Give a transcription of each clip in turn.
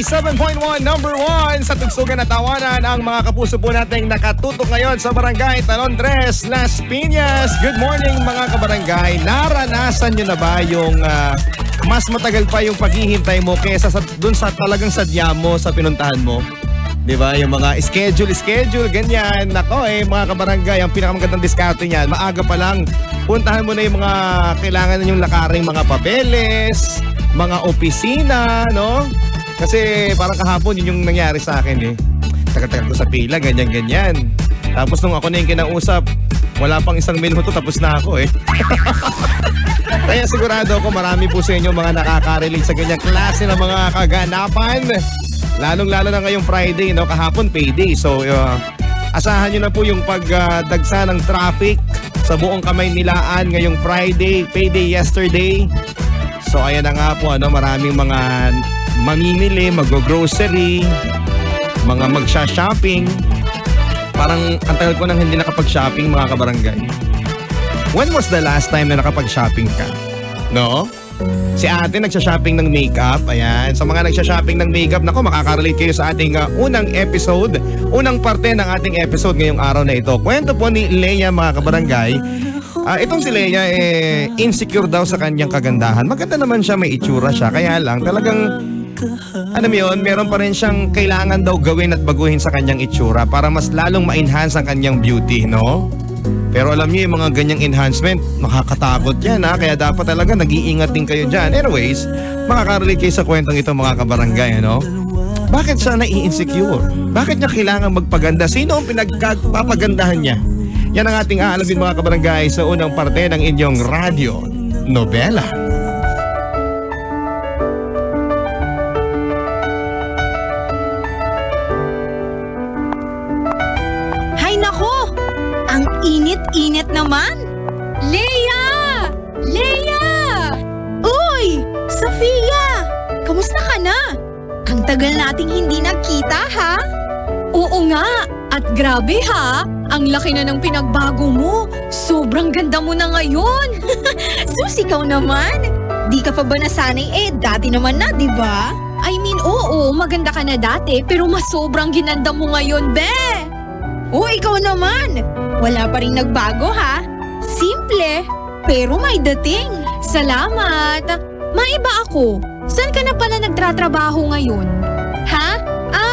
97.1 number 1 sa tugsugan at tawanan ang mga kapuso po nating nakatutok ngayon sa Barangay Talondres, Las Piñas. Good morning mga kabarangay. Naranasan nyo na ba yung mas matagal pa yung paghihintay mo kesa dun sa talagang sadya mo sa pinuntahan mo? Diba? Yung mga schedule, ganyan. Nako mga kabarangay, ang pinakamagandang diskarte niyan, maaga pa lang, puntahan mo na yung mga kailangan ninyong lakaring mga papeles, mga opisina, no? Kasi parang kahapon yun yung nangyari sa akin eh. Tagal-tagal ko sa pila, ganyan-ganyan. Tapos nung ako na yung kinausap, wala pang isang minuto tapos na ako eh. Kaya sigurado ako marami po sa inyo mga nakaka-relate sa ganyang klase ng mga kaganapan. Lalong-lalo na ngayong Friday, no? Kahapon payday. So asahan nyo na po yung pagdagsa ng traffic sa buong Kamaynilaan ngayong Friday, payday yesterday. So ayan na nga po, maraming mga mamimili, mag-grocery, mga magsha-shopping. Parang ang tagal ko nang hindi nakapag-shopping mga kabarangay. When was the last time na nakapag-shopping ka? No? Si ate nagsha-shopping ng makeup. Ayan. Sa mga nagsha-shopping ng makeup, nako, makaka-relate kayo sa ating unang episode, unang parte ng ating episode ngayong araw na ito. Kwento po ni Leia mga kabarangay. Itong si Leia insecure daw sa kanyang kagandahan. Maganda naman siya, may itsura siya. Kaya lang talagang meron pa rin siyang kailangan daw gawin at baguhin sa kanyang itsura para mas lalong ma-enhance ang kanyang beauty, no? Pero alam niyo yung mga ganyang enhancement, makakatakot yan ha. Kaya dapat talaga nag-iingat din kayo dyan. Anyways, makaka-relate kayo sa kwentong ito mga kabarangay, no? Bakit siya nai-insecure? Bakit niya kailangan magpaganda? Sino ang pinagpapagandahan niya? Yan ang ating aalamin mga kabarangay sa unang parte ng inyong radio novela. Hay nako! Ang init-init naman! Leia! Leia! Uy! Sofia! Kamusta ka na? Ang tagal nating hindi nagkita ha? Oo nga! At grabe ha! Ang laki na ng pinagbago mo! Sobrang ganda mo na ngayon! Sus, ikaw naman! Di ka pa ba nasanay dati naman na, di ba? I mean, oo, maganda ka na dati pero mas sobrang ginanda mo ngayon, be! Oh, ikaw naman! Wala pa rin nagbago ha? Simple, pero may dating. Salamat! Maiba ako. Saan ka na pala nagtratrabaho ngayon? Ha?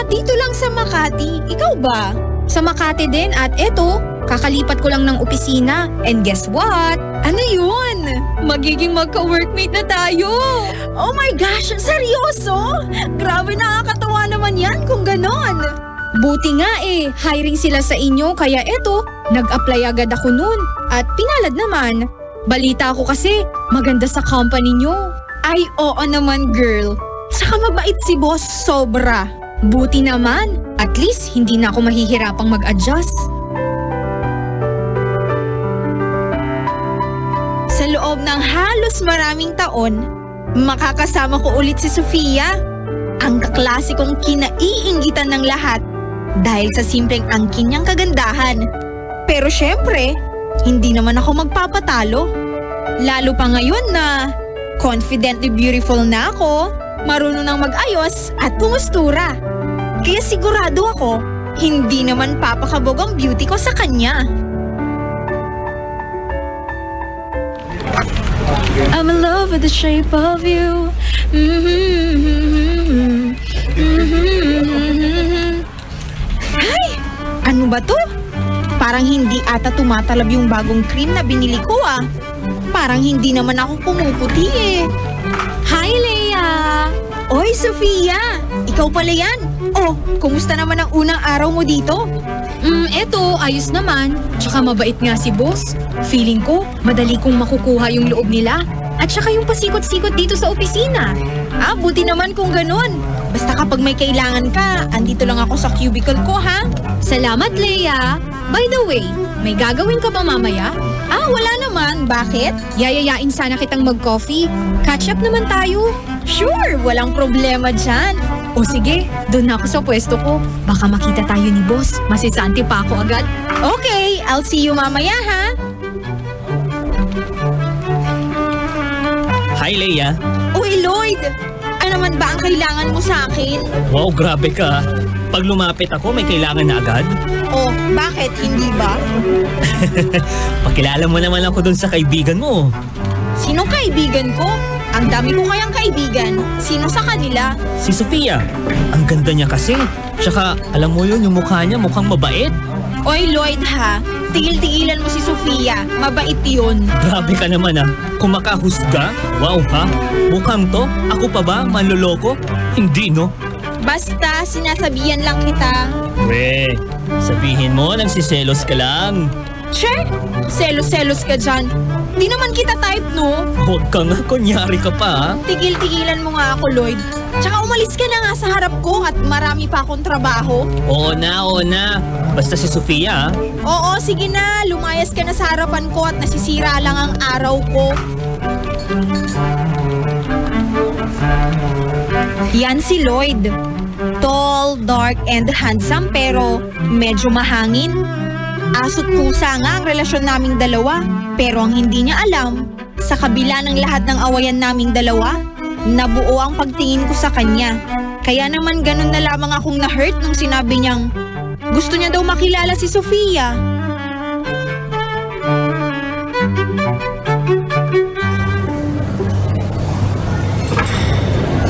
Dito lang sa Makati. Ikaw ba? Sa Makati din at eto, kakalipat ko lang ng opisina. And guess what? Ano yun? Magiging magka-workmate na tayo! Oh my gosh! Seryoso? Grabe, nakakatawa naman yan kung ganon! Buti nga hiring sila sa inyo kaya eto, nag-apply agad ako nun at pinalad naman. Balita ko kasi, maganda sa company nyo. Ay oo naman girl, saka mabait si boss sobra. Buti naman, at least hindi na ako mahihirapang mag-adjust. Sa loob ng halos maraming taon, makakasama ko ulit si Sofia. Ang kaklase kong kinaiinggitan ng lahat dahil sa simpleng angkin niyang kagandahan. Pero syempre, hindi naman ako magpapatalo. Lalo pa ngayon na confidently beautiful na ako, marunong nang mag-ayos at pumustura. Kaya sigurado ako, hindi naman papakabog ang beauty ko sa kanya. I'm in love with the shape of you. Ay! Ano ba to? Parang hindi ata tumatalab yung bagong cream na binili ko ah. Parang hindi naman ako pumuputi eh. Hi, Leia! Oy, Sofia! Ikaw pala yan? Oh, kumusta naman ang unang araw mo dito? Eto, ayos naman. Tsaka mabait nga si boss. Feeling ko, madali kong makukuha yung loob nila. At saka yung pasikot-sikot dito sa opisina. Buti naman kung ganun. Basta kapag may kailangan ka, andito lang ako sa cubicle ko, ha? Salamat, Leia. By the way, may gagawin ka ba mamaya? Wala naman. Bakit? Yayayain sana kitang mag-coffee. Catch up naman tayo. Sure, walang problema dyan. O sige, doon na ako sa pwesto ko. Baka makita tayo ni boss. Masisanti pa ako agad. Okay, I'll see you mamaya, ha? Hi, Leia. Uy, Lloyd! naman ba ang kailangan mo sa akin? Wow, grabe ka. Pag lumapit ako, may kailangan na agad. Oh, bakit? Hindi ba? Pakilala mo naman ako dun sa kaibigan mo. Sinong kaibigan ko? Ang dami ko kayang kaibigan. Sino sa kanila? Si Sofia. Ang ganda niya kasi. Tsaka, alam mo yun, yung mukha niya mukhang mabait. Oy, Lloyd ha. Tigil-tigilan mo si Sofia. Mabait yun. Grabe ka naman ah. Kung makahusga? Wow ha? Mukhang to? Ako pa ba? Manloloko? Hindi no? Basta, sinasabihan lang kita. We, sabihin mo, nagsiselos ka lang. Sure, selos-selos ka dyan. Di naman kita type, no? Huwag ka nga, kunyari ka pa ah. Tigil-tigilan mo nga ako, Lloyd. Tsaka umalis ka na nga sa harap ko at marami pa akong trabaho. Oo na. Basta si Sofia ah. Oo, sige na. Lumayas ka na sa harapan ko at nasisira lang ang araw ko. Yan si Lloyd. Tall, dark, and handsome pero medyo mahangin. Aso't pusa nga ang relasyon naming dalawa. Pero ang hindi niya alam, sa kabila ng lahat ng awayan naming dalawa, nabuo ang pagtingin ko sa kanya. Kaya naman ganun na lamang akong na-hurt nung sinabi niyang gusto niya daw makilala si Sofia.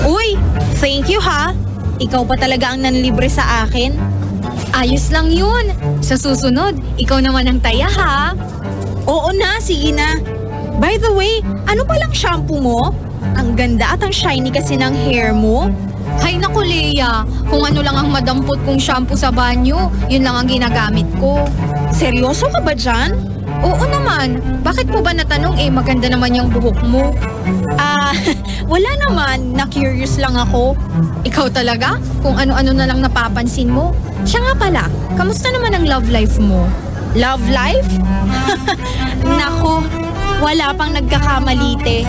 Uy, thank you ha. Ikaw pa talaga ang nanlibre sa akin. Ayos lang yun. Sa susunod, ikaw naman ang taya ha. Oo na, sige na. By the way, ano palang shampoo mo? Ang ganda at ang shiny kasi ng hair mo. Hay naku Leia, kung ano lang ang madampot kong shampoo sa banyo, yun lang ang ginagamit ko. Seryoso ka ba dyan? Oo naman, bakit po ba natanong maganda naman yung buhok mo? Wala naman. Na-curious lang ako. Ikaw talaga? Kung ano-ano na lang napapansin mo. Siya nga pala, kamusta naman ang love life mo? Love life? Nako, wala pang nagkakamalite.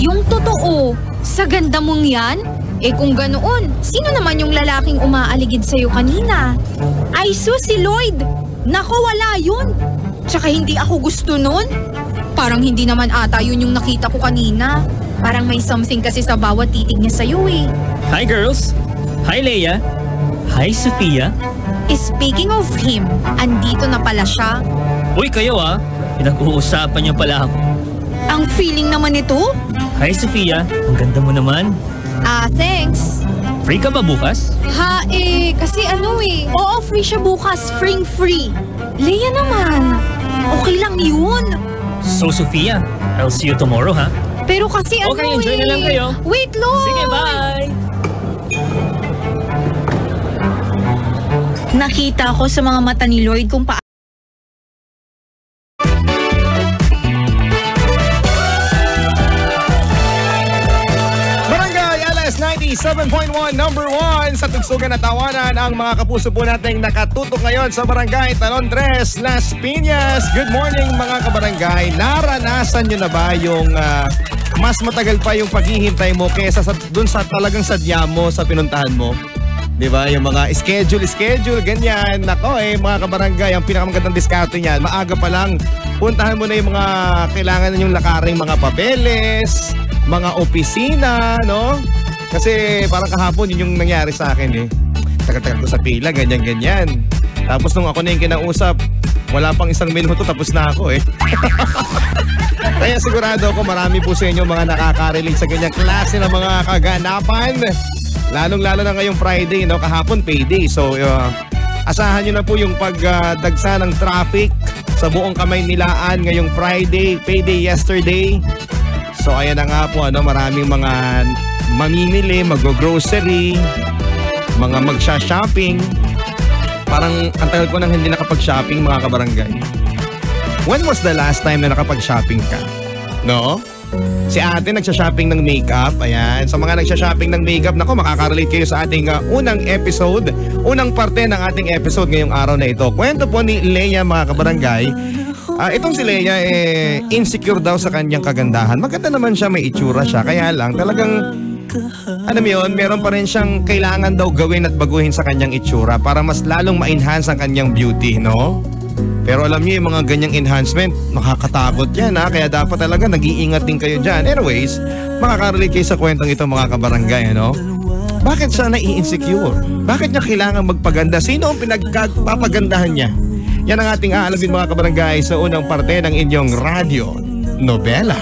Yung totoo, sa ganda mong yan? Kung ganoon, sino naman yung lalaking umaaligid sa'yo kanina? Ay sus, si Lloyd! Nako, wala yun. Tsaka hindi ako gusto nun. Parang hindi naman ata yun yung nakita ko kanina. Parang may something kasi sa bawat titig niya sa'yo Hi girls! Hi Leia! Hi Sofia! Speaking of him, andito na pala siya. Uy kayo ah! Pinag-uusapan niyo pala ako. Ang feeling naman ito? Hi Sofia! Ang ganda mo naman. Thanks. Free ka ba bukas? Ha, kasi Oo, free siya bukas. Free. Leia naman. Okay lang yun. So Sofia, I'll see you tomorrow ha? Pero kasi Okay, enjoy na lang kayo. Wait, Lloyd! Sige, bye! Nakita ko sa mga mata ni Lloyd kung paano Barangay LS 97.1 number 1 sa tugsugan at tawanan ang mga kapuso po nating nakatutok ngayon sa Barangay Talondres, Las Piñas. Good morning mga kabarangay. Naranasan nyo na ba yung mas matagal pa yung paghihintay mo kaysa dun sa talagang sadya mo sa pinuntahan mo? Di ba? Yung mga schedule, ganyan. Nako mga kabarangay, ang pinakamagandang diskarte niyan, maaga pa lang, puntahan mo na yung mga kailangan yung lakaring mga papeles, mga opisina, no? Kasi parang kahapon yun yung nangyari sa akin Tagal-tagal ko sa pila, ganyan-ganyan. Tapos nung ako na yung kinausap, wala pang isang minuto, tapos na ako Kaya sigurado ako marami po sa inyo mga nakaka-relate sa ganyang klase ng mga kaganapan. Lalong-lalo na ngayong Friday, no? Kahapon payday. So, asahan nyo na po yung pagdagsa ng traffic sa buong Kamaynilaan ngayong Friday, payday yesterday. So, ayan na nga po, maraming mga mamimili, mag-grocery, mga magsha-shopping. Parang ang tagal ko nang hindi nakapag-shopping, mga kabarangay. When was the last time na nakapag-shopping ka? No? Si ate nagsha-shopping ng makeup. Ayan. Sa mga nagsha-shopping ng makeup, nako, makaka-relate kayo sa ating unang episode. Unang parte ng ating episode ngayong araw na ito. Kwento po ni Leia, mga kabarangay. Itong si Leia, insecure daw sa kanyang kagandahan. Maganda naman siya, may itsura siya. Kaya lang, talagang, alam mo yun, meron pa rin siyang kailangan daw gawin at baguhin sa kanyang itsura para mas lalong ma-enhance ang kanyang beauty, no? Pero alam niyo yung mga ganyang enhancement, nakakatakot yan ha. Kaya dapat talaga nag-iingat din kayo dyan. Anyways, makakarelate kayo sa kwentong ito mga kabarangay, ano? Bakit siya nai-insecure? Bakit niya kailangan magpaganda? Sino ang pinagpapagandahan niya? Yan ang ating aalamin mga kabarangay sa unang parte ng inyong radyo nobela.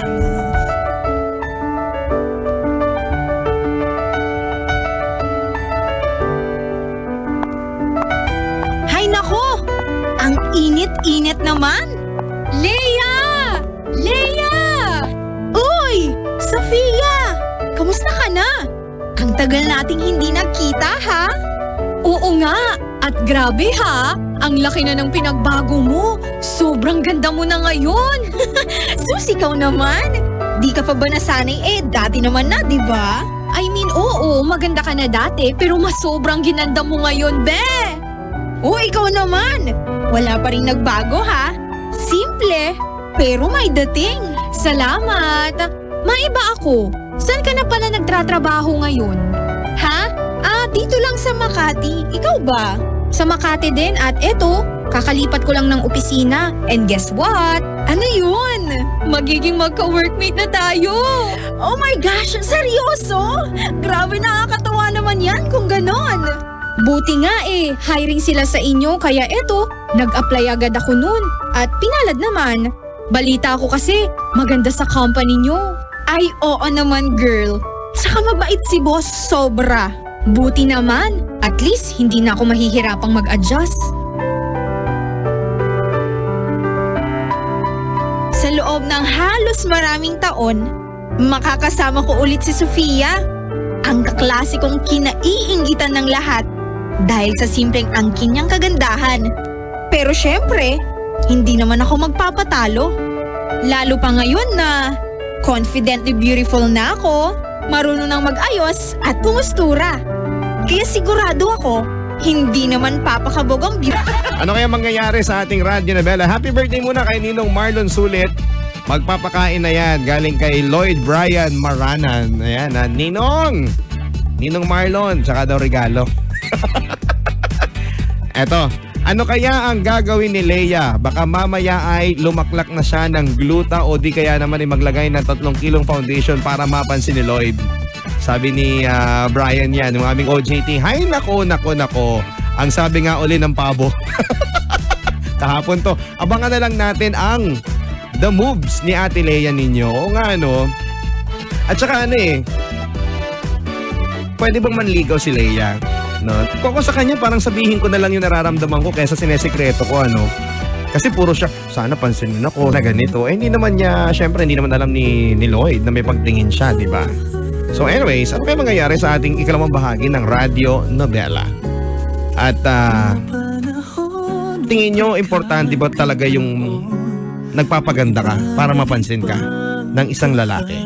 Hay nako! Ang init-init naman! Leia! Leia! Uy! Sofia! Kamusta ka na? Ang tagal nating hindi nagkita ha? Oo nga! At grabe ha! Ang laki na ng pinagbago mo! Sobrang ganda mo na ngayon! Sus, ikaw naman! Di ka pa ba nasanay dati naman na, di ba? I mean, oo, maganda ka na dati, pero mas sobrang ginanda mo ngayon, be! Oh, ikaw naman! Wala pa rin nagbago ha? Simple, pero may dating. Salamat! Maiba ako. Saan ka na pala nagtratrabaho ngayon? Ha? Dito lang sa Makati. Ikaw ba? Sa Makati din at eto, kakalipat ko lang ng opisina. And guess what? Ano yun? Magiging magka-workmate na tayo! Oh my gosh! Seryoso? Grabe, nakakatawa naman yan kung ganon. Buti nga hiring sila sa inyo kaya eto, nag-apply agad ako nun. At pinalad naman. Balita ko kasi, maganda sa company nyo. Ay, oo naman girl. Saka mabait si boss, sobra. Buti naman, at least hindi na ako mahihirapang mag-adjust. Sa loob ng halos maraming taon, makakasama ko ulit si Sofia. Ang kaklasikong kinaiinggitan ng lahat dahil sa simpleng angkin niyang kagandahan. Pero syempre, hindi naman ako magpapatalo. Lalo pa ngayon na confidently beautiful na ako, marunong nang mag-ayos at pumustura. Kaya sigurado ako, hindi naman papakabog ang beauty. Ano kaya mangyayari sa ating radyo nobela? Happy birthday muna kay Ninong Marlon Sulit. Magpapakain na yan galing kay Lloyd Brian Maranan. Ayan, Ninong Marlon, tsaka daw regalo. Eto, ano kaya ang gagawin ni Leia? Baka mamaya ay lumaklak na siya ng gluta o di kaya naman ay maglagay ng 3 kilong foundation para mapansin ni Lloyd. Sabi ni Brian yan, yung aming OJT. Hay nako. Ang sabi nga uli ng pabo. Kahapon to. Abangan na lang natin ang the moves ni Ate Leia ninyo. Oo nga no. At saka pwede bang manligaw si Leia? No? Kung sa kanya, parang sabihin ko na lang yung nararamdaman ko kaysa sinesekreto ko, ano. Kasi puro siya, sana pansinin ako na ganito. Hindi naman niya, syempre, hindi naman alam ni Lloyd na may pagtingin siya, di ba? So anyways, ano kaya mangyayari sa ating ikalawang bahagi ng radyo nobela? At tingin nyo, importante ba talaga yung nagpapaganda ka para mapansin ka ng isang lalaki?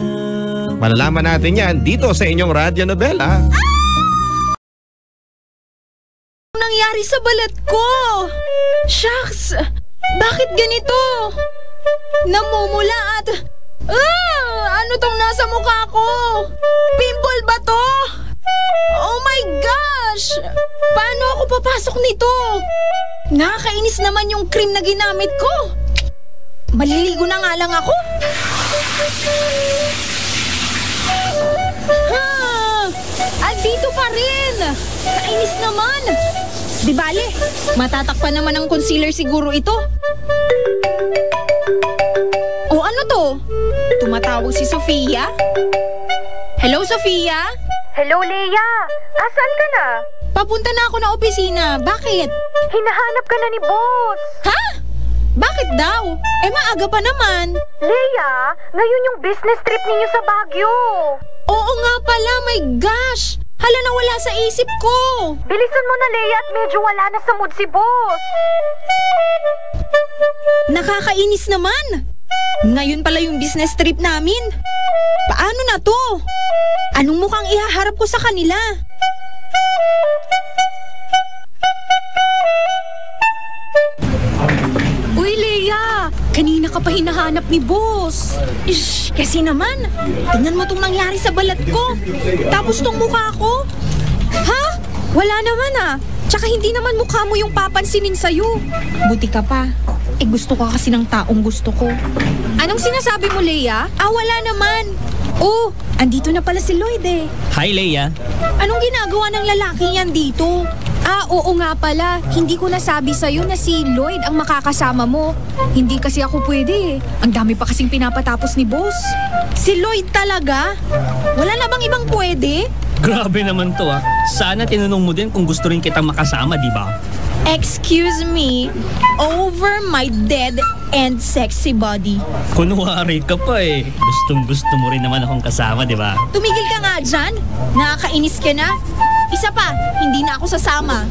Malalaman natin yan dito sa inyong radyo nobela. Nangyari sa balat ko? Shucks! Bakit ganito? Namumula at... ano tong nasa mukha ko? Pimple ba to? Oh my gosh! Paano ako papasok nito? Nakakainis naman yung cream na ginamit ko. Maliligo na nga lang ako. Dito pa rin! Kainis naman! Di bale, matatakpan naman ng concealer siguro ito. O ano to? Tumatawag si Sofia? Hello, Sofia? Hello, Leia! Asan ka na? Papunta na ako ng opisina. Bakit? Hinahanap ka na ni boss! Ha? Bakit daw? Maaga pa naman. Leia, ngayon yung business trip ninyo sa Baguio. Oo nga pala, my gosh! Hala, nawala sa isip ko! Bilisan mo na, Leia, at medyo wala na sa mood si boss. Nakakainis naman! Ngayon pala yung business trip namin. Paano na to? Anong mukhang ihaharap ko sa kanila? Uy, Leia! Kanina ka pa hinahanap ni boss. Ish, kasi naman, tingnan mo tong nangyari sa balat ko. Tapos tong mukha ko. Ha? Wala naman ah. Tsaka hindi naman mukha mo yung papansinin sa'yo. Buti ka pa. Eh gusto ka kasi ng taong gusto ko. Anong sinasabi mo, Leia? Wala naman. Oh, andito na pala si Lloyd eh. Hi, Leia. Anong ginagawa ng lalaki yan dito? Oo nga pala. Hindi ko nasabi sa'yo na si Lloyd ang makakasama mo. Hindi kasi ako pwede eh. Ang dami pa kasing pinapatapos ni boss. Si Lloyd talaga? Wala na bang ibang pwede? Grabe naman to ah. Sana tinanong mo din kung gusto rin kitang makasama, di ba? Excuse me, over my dead and sexy body. Kunwari ka pa eh. Gustong gusto mo rin naman akong kasama, di ba? Tumigil ka nga dyan. Nakakainis ka na. Isa pa, hindi na ako sasama.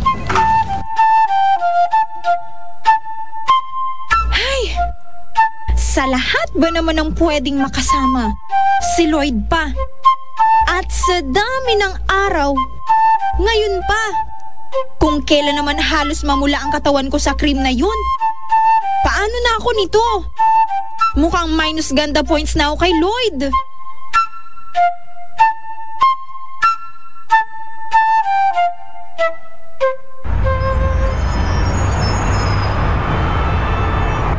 Ay, sa lahat ba naman ng pwedeng makasama? Si Lloyd pa. At sa dami ng araw, ngayon pa. Kung kailan naman halos mamula ang katawan ko sa cream na yun. Paano na ako nito? Mukhang minus ganda points na ako kay Lloyd.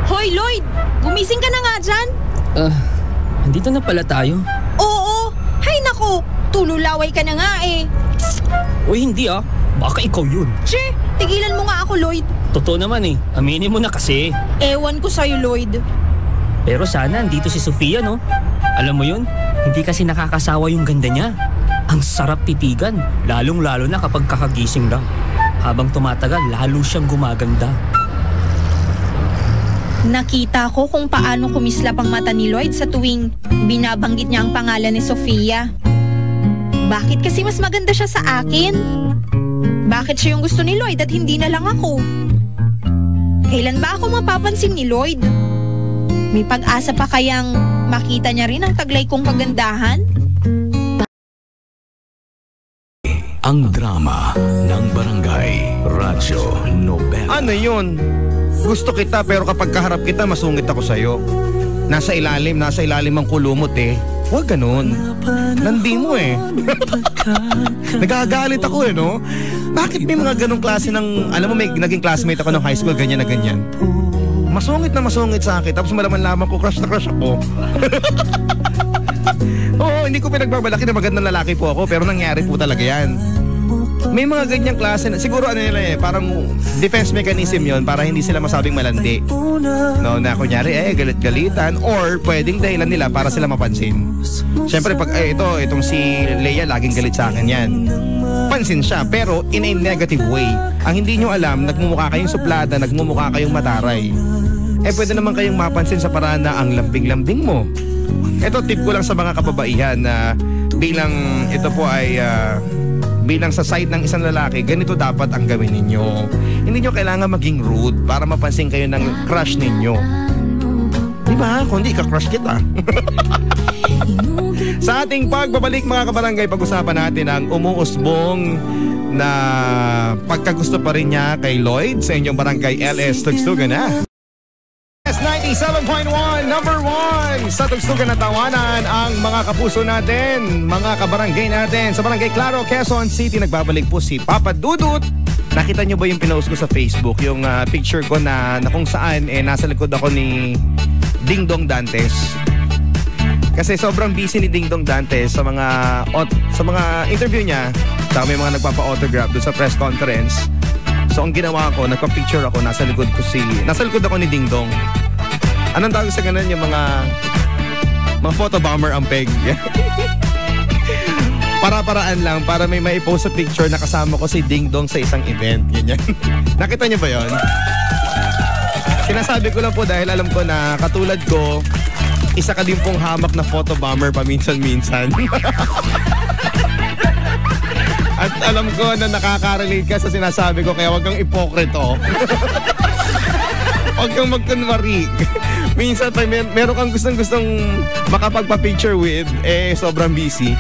Hoy Lloyd, gumising ka na nga dyan? Andito na pala tayo. Oo, hay nako, tululaway ka na nga eh. Uy, hindi ah. Baka ikaw yun. Che, tigilan mo nga ako Lloyd. Totoo naman eh. Aminin mo na kasi. Ewan ko sa'yo Lloyd. Pero sana andito si Sofia, no? Alam mo yun, hindi kasi nakakasawa yung ganda niya. Ang sarap titigan, lalong-lalo na kapag kakagising lang. Habang tumatagal, lalo siyang gumaganda. Nakita ko kung paano kumislap ang mata ni Lloyd sa tuwing binabanggit niya ang pangalan ni Sofia. Bakit kasi mas maganda siya sa akin? Bakit siya yung gusto ni Lloyd at hindi na lang ako? Kailan ba ako mapapansin ni Lloyd? May pag-asa pa kayang makita niya rin ang taglay kong kagandahan? Ang drama ng Barangay Radyo Nobela. Ano yun? Gusto kita pero kapag kaharap kita, masungit ako sa'yo. Nasa ilalim ang kulumot eh. Huwag ganun. Landi mo eh. Nagagalit ako eh, no? Bakit may mga ganong klase ng... Alam mo, may naging classmate ako ng high school, ganyan na ganyan. Masungit na masungit sa akin, tapos malaman ko, crush na crush ako. Oo, hindi ko pinagbabalaki na magandang lalaki po ako, pero nangyari po talaga yan. May mga ganyang klase na, siguro ano nila eh, parang defense mechanism yon para hindi sila masabing malandi. No, na kunyari galit-galitan or pwedeng dahilan nila para sila mapansin. Siyempre pag itong si Leia laging galit sa akin yan. Pansin siya pero in a negative way. Ang hindi nyo alam, nagmumukha kayong suplada, nagmumukha kayong mataray. Pwede naman kayong mapansin sa paraan na ang lambing-lambing mo. Ito tip ko lang sa mga kababaihan na bilang ito po ay bilang sa side ng isang lalaki, ganito dapat ang gawin ninyo. Hindi nyo kailangan maging rude para mapansin kayo ng crush ninyo. Diba? Kung hindi, ka-crush kita. Sa ating pagbabalik mga kabarangay, pag-usapan natin ang umuusbong na pagkagusto pa rin niya kay Lloyd sa inyong barangay LS Tugsugan na. 97.1, number 1 sa Tugsugan na Tawanan ang mga kapuso natin, mga kabarangay natin. Sa Barangay Claro, Quezon City, nagbabalik po si Papa Dudut. Nakita nyo ba yung pinost ko sa Facebook? Yung picture ko na kung saan nasa likod ako ni Ding Dong Dantes. Kasi sobrang busy ni Ding Dong Dantes sa mga interview niya. Saka may mga nagpapa-autograph doon sa press conference. So ang ginawa ko, nagpa-picture ako, nasa likod ako ni Ding Dong. Anong tawag sa ganun? Yung mga photobomber ang peg. Para-paraan lang, para may maipost sa picture na kasama ko si Ding Dong sa isang event. Ganyan. Nakita niyo ba yon? Sinasabi ko lang po dahil alam ko na katulad ko, isa ka din pong hamak na photobomber paminsan-minsan. At alam ko na nakaka-relate ka sa sinasabi ko, kaya wag kang ipokrito. Huwag kang magkunwari. Minsan pag meron kang gustong makapagpa-picture with, sobrang busy.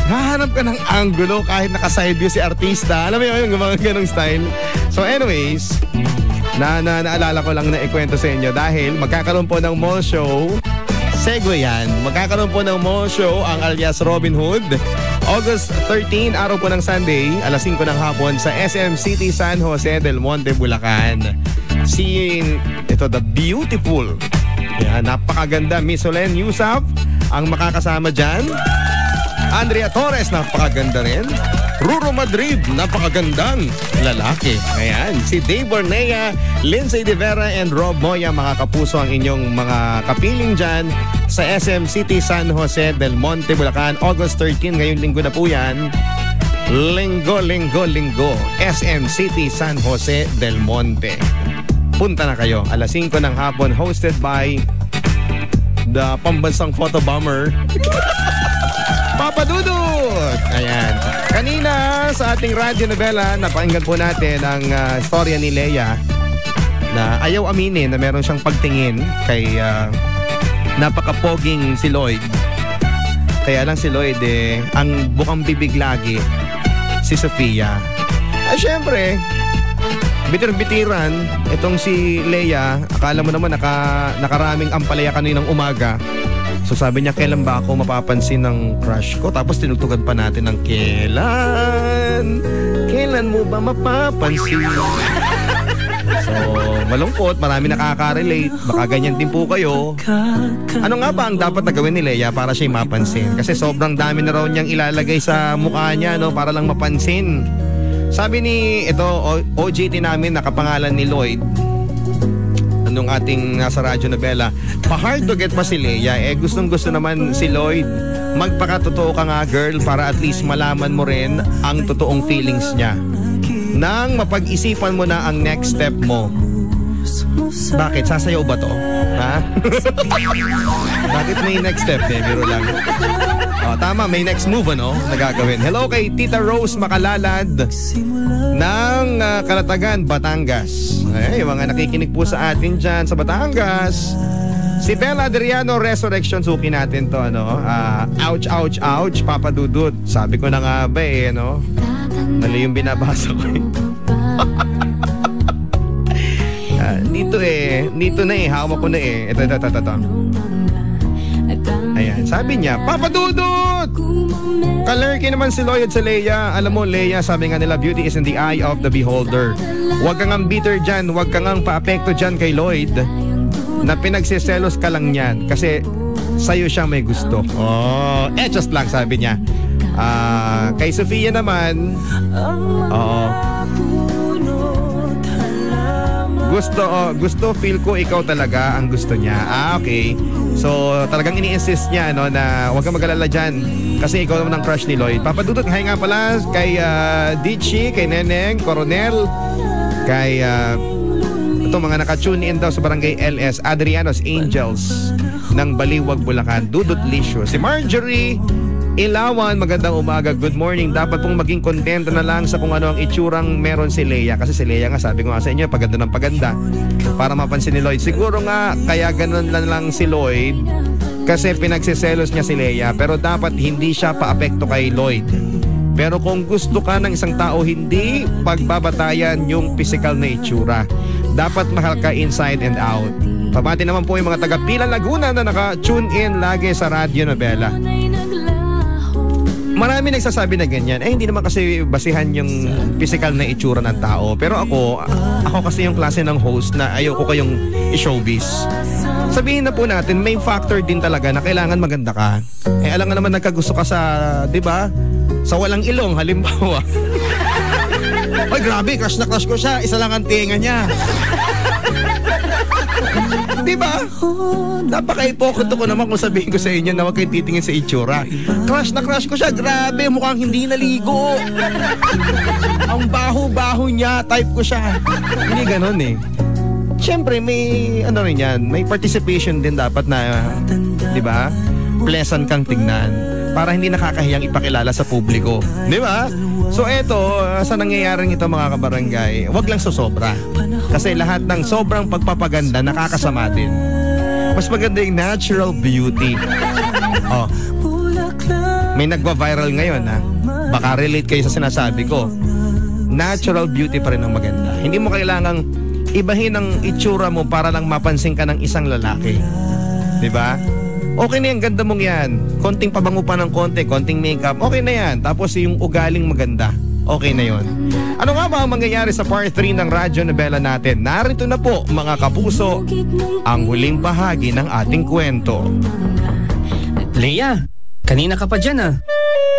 Hahanap ka ng angulo kahit naka-side view si artista. Alam mo yun, yung mga ganong style. So anyways, naalala ko lang na ikwento sa inyo dahil magkakaroon po ng mall show. Segue yan. Magkakaroon po ng mall show ang alias Robin Hood. August 13, araw po ng Sunday, alas 5 ng hapon sa SM City San Jose del Monte, Bulacan. ito, the beautiful. Yan, napakaganda. Miss Solen Yusuf ang makakasama dyan. Andrea Torres, napakaganda rin. Ruro Madrid, napakagandang lalaki. Ayan, si Dave Bornea, Lindsay De Vera, and Rob Moya, mga kapuso, ang inyong mga kapiling dyan sa SM City San Jose del Monte, Bulacan. August 13, ngayong linggo na po yan. Linggo. SM City San Jose del Monte. Punta na kayo. Alas 5 ng hapon, hosted by the pambansang photo bomber, Papa Dudut. Ayan. Kanina sa ating radyo novela, napakinggan po natin ang storya ni Leia na ayaw aminin na meron siyang pagtingin kay napakapoging si Lloyd. Kaya lang si Lloyd ang bukang bibig lagi si Sofia. Syempre, bitir-bitiran itong si Leia. Akala mo naman nakaraming ampalaya kaninang umaga. So sabi niya, kailan ba ako mapapansin ng crush ko? Tapos tinugtugan pa natin ng kailan mo ba mapapansin? So malungkot, marami nakaka-relate. Baka ganyan din po kayo. Ano nga ba ang dapat na gawin ni Leia para siya mapansin? Kasi sobrang dami na raw niyang ilalagay sa mukha niya, no, para lang mapansin. Sabi ni OJT namin, nakapangalan ni Lloyd, nung ating nasa radyo novela, pa-hard to get pa si Leia. Gustong-gusto naman si Lloyd. Magpakatotoo ka nga, girl, para at least malaman mo rin ang totoong feelings niya. Nang mapag-isipan mo na ang next step mo. Bakit? Sasayaw ba to? Ha? Bakit may next step? Biro lang. Tama, may next move, ano? Nagagawin. Hello kay Tita Rose Makalalad ng Kalatagan, Batangas. Ay, mga nakikinig po sa atin dyan sa Batangas. Si Bella Adriano Resurrection, suki natin to, ano? Ouch, ouch, ouch, Papa Dudut. Sabi ko na nga ba no? Mali yung binabasa ko Dito na hawak ko na Ito. Ayan, sabi niya, Papa Dudut! Kalerky naman si Lloyd sa Leia. Alam mo, Leia, sabi nga nila, beauty is in the eye of the beholder. Huwag kang ang bitter dyan, huwag kang ang paapekto dyan kay Lloyd na pinagsiselos ka lang yan kasi sa'yo siya may gusto. Just lang, sabi niya. Kay Sofia naman, gusto feel ko ikaw talaga ang gusto niya. Okay. So talagang ini-insist niya, no, na huwag kang mag-alala dyan kasi ikaw naman ang crush ni Lloyd. Papa Dudut, hi nga pala kay Dichi, kay Neneng, Coronel, kay itong mga naka-tune in daw sa Barangay LS, Adriano's Angels ng Baliwag, Bulacan, Dudut Lisyo. Si Marjorie Ilawan, magandang umaga, good morning. Dapat pong maging kontento na lang sa kung ano ang itsurang meron si Leia. Kasi si Leia nga, sabi ko nga sa inyo, paganda ng paganda para mapansin ni Lloyd. Siguro nga, kaya ganun lang si Lloyd kasi pinagsiselos niya si Leia. Pero dapat hindi siya paapekto kay Lloyd. Pero kung gusto ka ng isang tao, hindi pagbabatayan yung physical na itsura. Dapat mahal ka inside and out. Pabati naman po yung mga taga Pilan Laguna na naka-tune in lagi sa radyo novela. Marami nagsasabi na ganyan. Hindi naman kasi basihan yung physical na itsura ng tao. Pero ako kasi yung klase ng host na ayoko kayong i-showbiz. Sabihin na po natin, may factor din talaga na kailangan maganda ka. Alam nga naman nagkagusto ka sa, di ba? Sa walang ilong, halimbawa. Ay, grabe, crush na crush ko siya. Isa lang ang tinga niya. Diba? Napaka-hypocrite ko naman kung sabihin ko sa inyo na huwag kayo titingin sa itsura. Crush na crush ko siya. Grabe, mukhang hindi naligo. Ang baho-baho niya, type ko siya. Hindi ganon Siyempre, may ano rin yan, may participation din dapat na, diba? Pleasant kang tignan para hindi nakakahiyang ipakilala sa publiko. Diba? So eto, sa nangyayaring ito mga kabarangay, wag lang sosobra. Kasi lahat ng sobrang pagpapaganda nakakasama din. Mas maganda yung natural beauty. May nagwa-viral ngayon baka relate kayo sa sinasabi ko. Natural beauty pa rin ang maganda. Hindi mo kailangang ibahin ang itsura mo para lang mapansin ka ng isang lalaki. Diba? Okay na yan, ganda mong yan. Konting pabango pa ng konti, konting makeup, okay na yan. Tapos yung ugaling maganda. okay na yon. Ano nga ba ang mangyayari sa part 3 ng radyo novela natin? Narito na po mga kapuso, ang huling bahagi ng ating kwento. Leia, kanina ka pa dyan ah.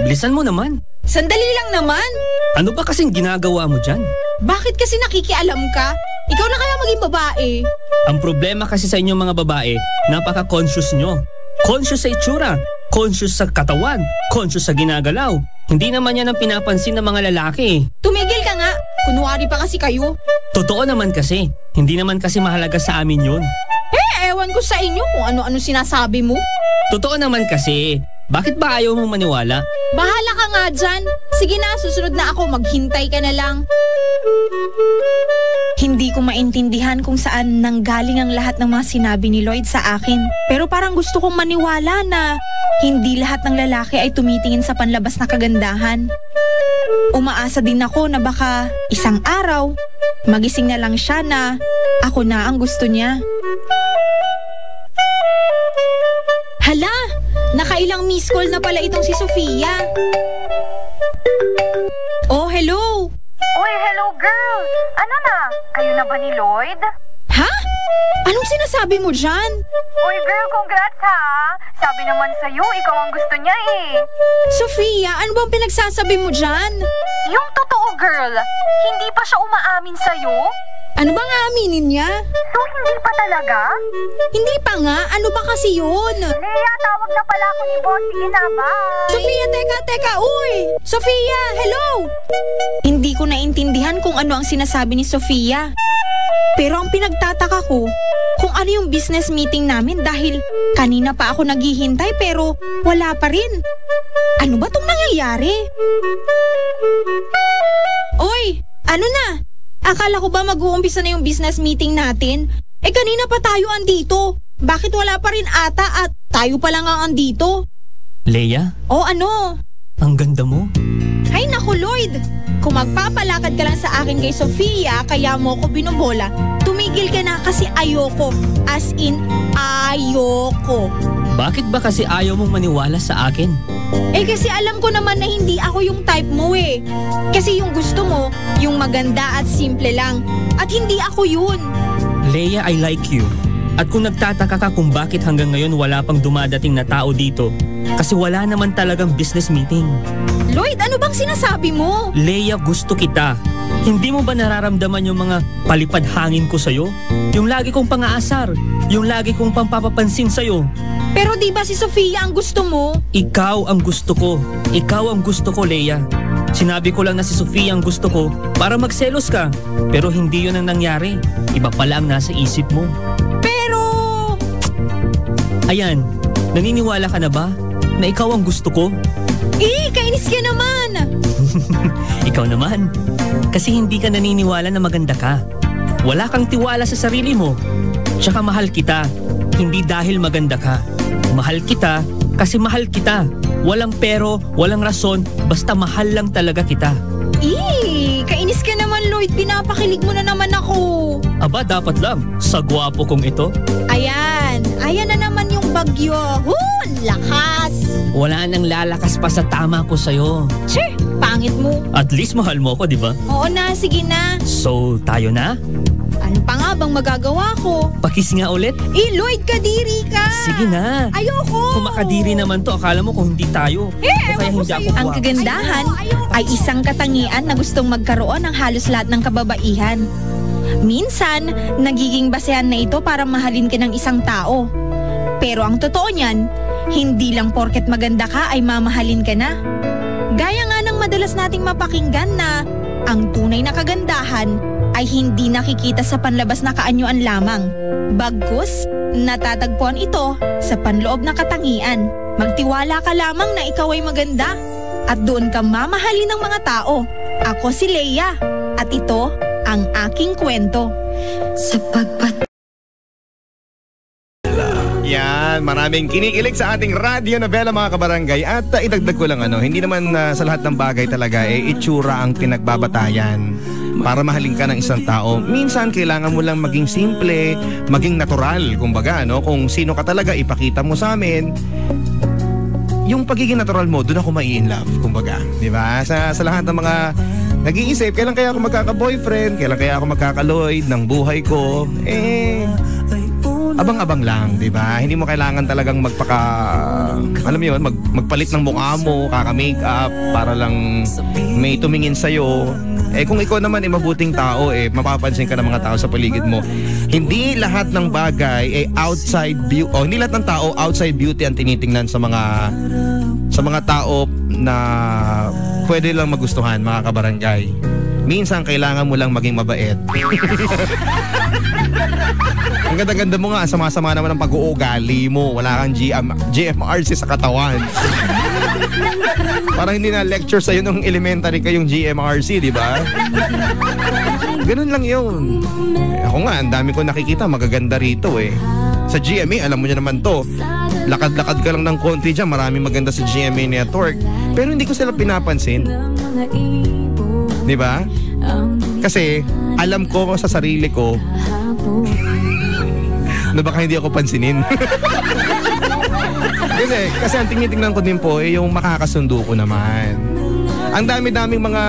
Bilisan mo naman. Sandali lang naman. Ano ba kasing ginagawa mo dyan? Bakit kasi nakikialam ka? Ikaw na kaya maging babae? Ang problema kasi sa inyong mga babae, napaka-conscious nyo. Conscious sa itsura, conscious sa katawan, conscious sa ginagalaw. Hindi naman yan ang pinapansin ng mga lalaki. Tumigil ka nga. Kunwari pa kasi kayo. Totoo naman kasi. Hindi naman kasi mahalaga sa amin yun. Ewan ko sa inyo kung ano-ano sinasabi mo. Totoo naman kasi. Bakit ba ayaw mong maniwala? Bahala ka nga dyan. Sige na, susunod na ako. Maghintay ka na lang. Hindi ko maintindihan kung saan nanggaling ang lahat ng mga sinabi ni Lloyd sa akin. Pero parang gusto kong maniwala na hindi lahat ng lalaki ay tumitingin sa panlabas na kagandahan. Umaasa din ako na baka isang araw, magising na lang siya na ako na ang gusto niya. Hala! Nakailang miss call na pala itong si Sofia. Oh, hello! Uy, hello girl! Ano na? Kayo na ba ni Lloyd? Ha? Anong sinasabi mo dyan? Uy girl, congrats ha! Sabi naman sa'yo, ikaw ang gusto niya eh. Sofia, ano bang pinagsasabi mo dyan? Yung totoo girl, hindi pa siya umaamin sa'yo? Ano bang aaminin niya? So hindi pa talaga? Hindi pa nga, ano ba kasi yun? Leia, tawag na pala ako ni Boss. Sige na, bye! Sofia, teka, uy! Sofia, hello! Hindi ko naintindihan kung ano ang sinasabi ni Sofia. Pero ang pinagtataka ko, kung ano yung business meeting namin dahil kanina pa ako naghihintay pero wala pa rin. Ano ba tong nangyayari? Oy, ano na? Akala ko ba mag-uumpisa na yung business meeting natin? Kanina pa tayo andito. Bakit wala pa rin ata at tayo pa lang ang andito? Leia? O ano? Ang ganda mo. Ay naku Lloyd, kung magpapalakad ka lang sa akin kay Sofia kaya mo ko binobola, tumigil ka na kasi ayoko. As in, ayoko. Bakit ba kasi ayaw mong maniwala sa akin? Kasi alam ko naman na hindi ako yung type mo eh. Kasi yung gusto mo, yung maganda at simple lang. At hindi ako yun. Leia, I like you. At kung nagtataka ka kung bakit hanggang ngayon wala pang dumadating na tao dito, kasi wala naman talagang business meeting. Lloyd, ano bang sinasabi mo? Leia, gusto kita. Hindi mo ba nararamdaman yung mga palipad hangin ko sa'yo? Yung lagi kong pang-aasar, yung lagi kong pampapansin sa'yo. Pero di ba si Sofia ang gusto mo? Ikaw ang gusto ko. Ikaw ang gusto ko, Leia. Sinabi ko lang na si Sofia ang gusto ko para magselos ka. Pero hindi yun ang nangyari. Iba pala ang nasa isip mo. Pero... Ayan, naniniwala ka na ba na ikaw ang gusto ko? Kainis ka naman! Ikaw naman. Kasi hindi ka naniniwala na maganda ka. Wala kang tiwala sa sarili mo. Tsaka mahal kita. Hindi dahil maganda ka. Mahal kita kasi mahal kita. Walang pero, walang rason, basta mahal lang talaga kita. Kainis ka naman Lloyd, pinapakilig mo na naman ako. Aba, dapat lang. Sa gwapo kong ito. Ayan na naman yung bagyo. Lakas! Wala nang lalakas pa sa tama ko sa'yo. Che, pangit mo. At least mahal mo ako, di ba? Oo na, sige na. So, tayo na? Ano pa nga bang magagawa ko? Pakis nga ulit. Lloyd, kadiri ka! Sige na. Ayoko! Kung makadiri naman to, akala mo kung hindi tayo. O kaya hindi ako Ang kagandahan ay isang katangian na gustong magkaroon ng halos lahat ng kababaihan. Minsan, nagiging basehan na ito para mahalin ka ng isang tao. Pero ang totoo niyan, hindi lang porket maganda ka ay mamahalin ka na. Gaya nga ng madalas nating mapakinggan na ang tunay na kagandahan ay hindi nakikita sa panlabas na kaanyuan lamang. Bagkus, natatagpuan ito sa panloob na katangian. Magtiwala ka lamang na ikaw ay maganda at doon ka mamahalin ng mga tao. Ako si Leia at ito ang aking kwento. Sa Yan, maraming kinikilig sa ating radyo novela mga kabarangay. At idagdag ko lang hindi naman sa lahat ng bagay talaga itsura ang pinagbabatayan para mahalin ka ng isang tao. Minsan kailangan mo lang maging simple, maging natural, kumbaga kung sino ka talaga ipakita mo sa amin. yung pagiging natural mo, doon ako mai-in love, kumbaga. Di ba? Sa lahat ng mga nag-iisip, kailan kaya ako magkaka-boyfriend, kailan kaya ako magkaka-Lloyd ng buhay ko, abang-abang lang, di ba? Hindi mo kailangan talagang alam mo yun, magpalit ng mukha mo, kaka-makeup, para lang may tumingin sa'yo. Kung ikaw naman mabuting tao, mapapansin ka ng mga tao sa paligid mo. Hindi lahat ng bagay outside beauty, hindi lahat ng tao outside beauty ang tinitingnan sa mga tao na pwede lang magustuhan, mga kabarangay. Minsan kailangan mo lang maging mabait. Ang ganda-ganda mo nga, sama-sama naman ang pag-uugali mo. Wala kang GMRC sa katawan. Parang hindi na lecture sa'yo nung elementary kayong GMRC, di ba? Ganun lang yun. Ako nga, ang dami ko nakikita, magaganda rito Sa GMA, alam mo niya naman to. Lakad-lakad ka lang ng konti dyan, maraming maganda sa GMA Network. Pero hindi ko sila pinapansin. Di ba? Kasi alam ko sa sarili ko na baka hindi ako pansinin. Kasi ang tingnan ko din po yung makakasundo ko naman. Ang dami-daming mga,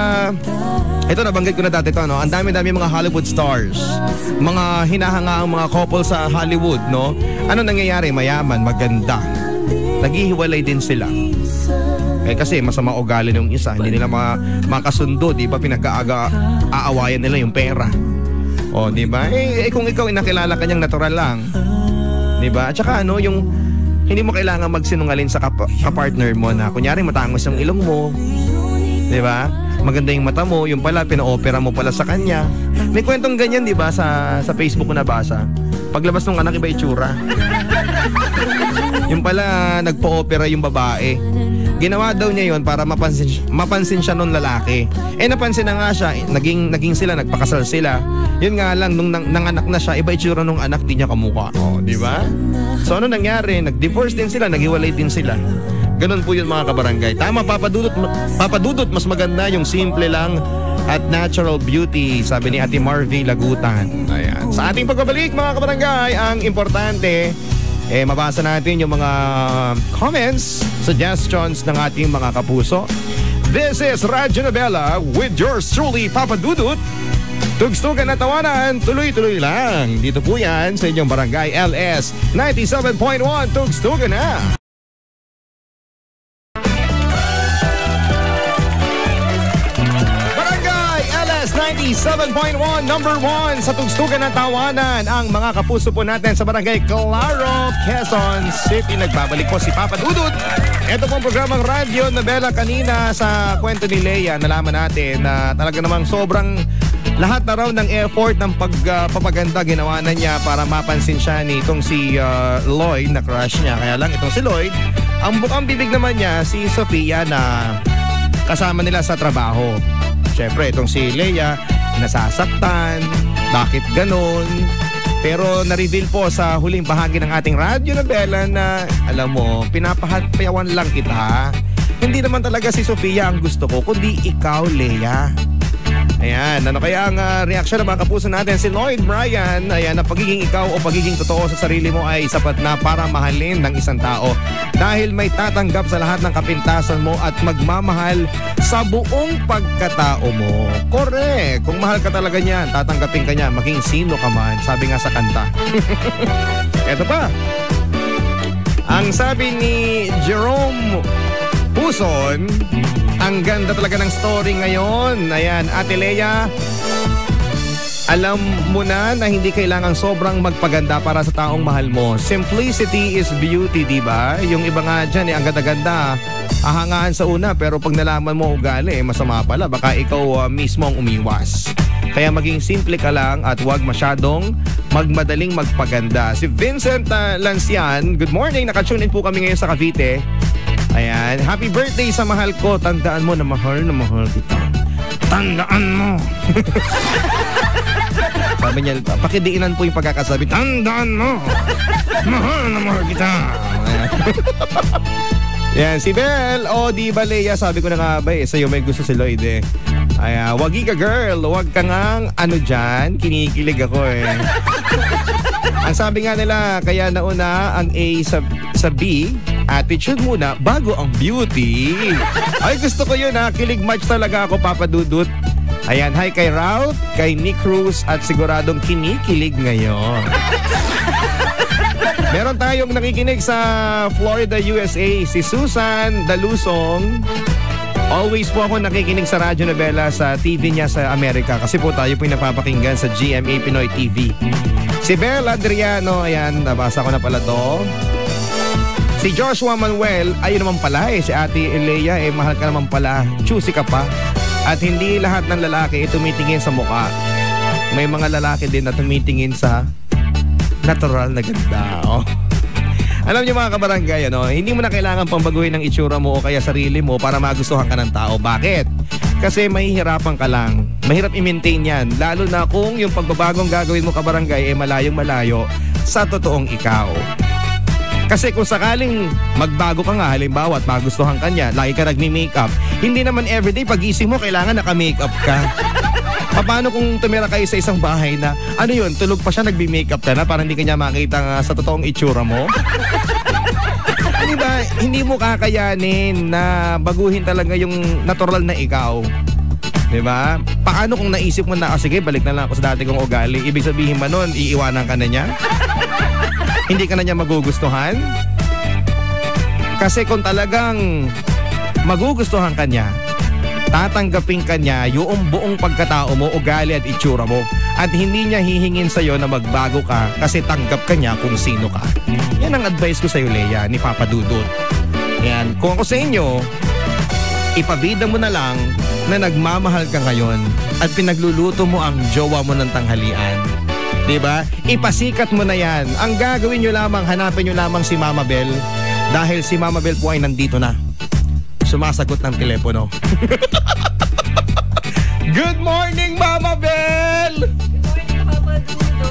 ito nabanggit ko na dati ito, no? Ang dami-daming mga Hollywood stars, mga hinahangaang mga couple sa Hollywood, no? Ano nangyayari? Mayaman, maganda, naghihiwalay din sila. Kasi masama ugali ng isa, hindi nila makasundo, di ba? Pinag-aawayan nila yung pera. O, di ba? Kung ikaw nakilala kanyang natural lang, di ba? At saka yung hindi mo kailangan magsinungaling sa kapartner mo na kunyari matangos yung ilong mo, di ba? Maganda yung mata mo, yung pala pina-opera mo pala sa kanya. May kwentong ganyan, di ba? Sa Facebook ko nabasa. Paglabas ng anak, iba itsura. Yung pala nagpo-opera yung babae. Ginawa daw niya yon para mapansin siya nung lalaki. Napansin na nga siya, naging sila, nagpakasal sila. Yun nga lang, nung nanganak na siya, iba itsura nung anak, di niya kamukha. Di ba? So ano nangyari? Nag-divorce din sila, naghiwalay din sila. Ganun po yun, mga kabarangay. Tama, papadudot, mas maganda yung simple lang at natural beauty, sabi ni Ate Marvy Lagutan. Ayan. Sa ating pagbabalik, mga kabarangay, ang importante, mabasa natin yung mga comments, suggestions ng ating mga kapuso. This is Radyo Nobela with yours truly, Papa Dudut. Tugstugan at tawanan, tuloy-tuloy lang. Dito po yan sa inyong Barangay LS 97.1. Tugstugan na! Barangay LS 97.1, number 1 sa Tugstugan at tawanan. Ang mga kapuso po natin sa Barangay Claro, Quezon City. Nagbabalik po si Papa Dudut. Ito pong programang Radyo Nobela. Kanina sa kwento ni Leia, nalaman natin na talaga namang sobrang lahat na raw ng effort ng pagpapaganda ginawa na niya para mapansin siya ni itong si Lloyd na crush niya. Kaya lang itong si Lloyd, ang bukang bibig naman niya si Sofia na kasama nila sa trabaho. Siyempre itong si Leia nasasaktan, bakit ganon? Pero na-reveal po sa huling bahagi ng ating Radyo Nobela na alam mo, pinapahapayawan lang kita. Hindi naman talaga si Sofia ang gusto ko, kundi ikaw, Leia. Ayan, ano kaya ang reaksyon ng mga kapuso natin? Si Lloyd Brian, ayan, na pagiging ikaw o pagiging totoo sa sarili mo ay sapat na para mahalin ng isang tao. Dahil may tatanggap sa lahat ng kapintasan mo at magmamahal sa buong pagkatao mo. Correct! Kung mahal ka talaga niyan, tatanggapin ka niya, maging sino ka man. Sabi nga sa kanta. Eto pa. Ang sabi ni Jerome Puson, ang ganda talaga ng story ngayon. Ayan, Ate Leia, alam mo na hindi kailangang sobrang magpaganda para sa taong mahal mo. Simplicity is beauty, di ba? Yung iba nga dyan, ang ganda-ganda, ahangaan sa una, pero pag nalaman mo ugali, masama pala. Baka ikaw mismo ang umiwas. Kaya maging simple ka lang at huwag masyadong magmadaling magpaganda. Si Vincent Lancian, good morning. Nakatune in po kami ngayon sa Cavite. Ayan, happy birthday sa mahal ko. Tandaan mo na mahal kita. Tandaan mo. Sabi niya, pakidiinan po yung pagkakasabi. Tandaan mo. Mahal kita. Ayan, si Belle. O, di ba, Leia? Sabi ko na nga ba sa'yo may gusto si Lloyd Ay, wagi ka girl, wag ka ngang ano dyan, kinikilig ako eh. Ang sabi nga nila, kaya nauna ang A sa B, attitude muna bago ang beauty. Ay, gusto ko yun ha, kilig match talaga ako, Papa Dudut. Ayan, hi kay Ralph, kay Nick Cruz at siguradong kinikilig ngayon. Meron tayong nakikinig sa Florida, USA, si Susan Dalusong. Always po ako nakikinig sa radyo novela sa TV niya sa Amerika kasi po tayo po yung napapakinggan sa GMA Pinoy TV. Si Bel Adriano, ayan, nabasa ko na pala to. Si Joshua Manuel, ayun naman pala eh, si Ate Elea, mahal ka naman pala, choosy ka pa. At hindi lahat ng lalaki tumitingin sa mukha. May mga lalaki din na tumitingin sa natural na ganda. Oh. Alam niyo mga kabarangay, hindi mo na kailangan pambaguhin ng itsura mo o kaya sarili mo para magustuhan ka ng tao. Bakit? Kasi mahihirapan ka lang. Mahirap i-maintain yan. Lalo na kung yung pagbabagong gagawin mo kabarangay ay malayong-malayo sa totoong ikaw. Kasi kung sakaling magbago ka nga, halimbawa at magustuhan ka niya, lagi ka nagmi-makeup, hindi naman everyday pag-ising mo kailangan naka-makeup ka. Paano kung tumira kayo sa isang bahay na, ano yun, tulog pa siya, nagbi-makeup ka na para hindi ka niya makita sa totoong itsura mo? Diba, hindi mo kakayanin na baguhin talaga yung natural na ikaw. Diba? Paano kung naisip mo na, sige, balik na lang ako sa dati kong ugali. Ibig sabihin ba nun, iiwanan ka na niya? Hindi ka na niya magugustuhan? Kasi kung talagang magugustuhan ka niya, tatanggapin ka niya yung buong pagkatao mo, ugali at itsura mo. At hindi niya hihingin sa'yo na magbago ka kasi tanggap ka niya kung sino ka. Yan ang advice ko sa'yo, Lea, ni Papa Dudut. Yan. Kung ako sa inyo, ipabida mo na lang na nagmamahal ka ngayon at pinagluluto mo ang jowa mo ng tanghalian. Diba? Ipasikat mo na yan. Ang gagawin nyo lamang, hanapin nyo lamang si Mama Bel dahil si Mama Bel po ay nandito na. Sumasagot ng telepono. Good morning, Mama Bel! Good morning, Papa Dudo.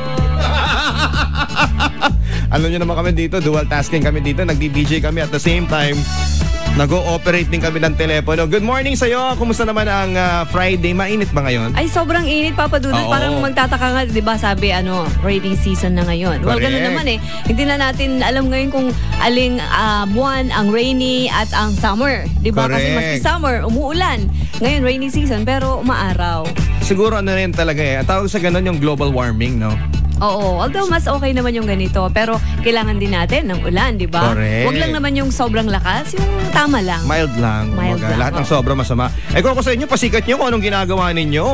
Alam nyo naman kami dito, dual tasking kami dito. Nagdi-DJ kami at the same time, nag-ooperate din kami ng telepono. Good morning sa'yo. Kumusta naman ang Friday? Mainit ba ngayon? Ay, sobrang init, Papa Dudo. Oo. Parang magtataka nga, di ba, sabi, rainy season na ngayon. Well, Correct. gano'n naman eh. Hindi na natin alam ngayon kung aling buwan ang rainy at ang summer. Di ba? Kasi Correct. maski summer, umuulan. Ngayon, rainy season, pero umaaraw. Siguro ano rin talaga eh. Ang tawag sa ganun yung global warming, no? Oo, although mas okay naman yung ganito, pero kailangan din natin ng ulan, di ba? Correct. Huwag lang naman yung sobrang lakas, yung tama lang. Mild lang. Mild Kumbaga, lang, lahat ng oo. sobra masama. Kung ako sa inyo, pasikat nyo kung anong ginagawa ninyo.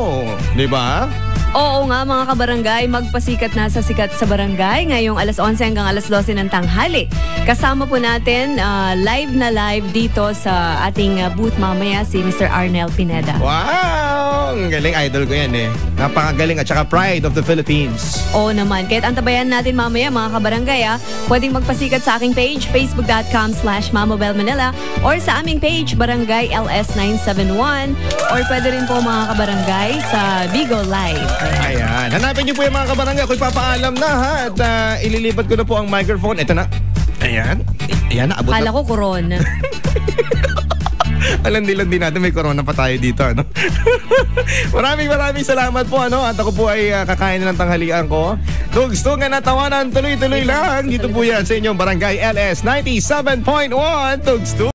Di ba? Oo nga mga kabarangay, magpasikat na sa Sikat sa Barangay ngayong alas 11 hanggang alas 12 ng tanghali. Kasama po natin live na live dito sa ating booth mamaya si Mr. Arnel Pineda. Wow! Ang galing. Idol ko yan eh. Napakagaling at saka pride of the Philippines. Oo naman, kahit antabayan natin mamaya mga kabarangay pwedeng magpasikat sa aking page, facebook.com/mamabelmanila or sa aming page, Barangay LS971 or pwede rin po mga kabarangay sa Bigo Live. Ayan. Hanapin niyo po yung mga kabarangay. Ako'y papaalam na ha. At ililipat ko na po ang microphone. Ito na. Ayan. Ayan, naabot Kala na. ko corona. Alam din natin may corona pa tayo dito. Ano? maraming salamat po. At ako po ay kakain na ng tanghalian ko. Tugstugan at tawanan. Tuloy-tuloy lang. Dito po yan sa inyong Barangay LS 97.1. Tugstugan.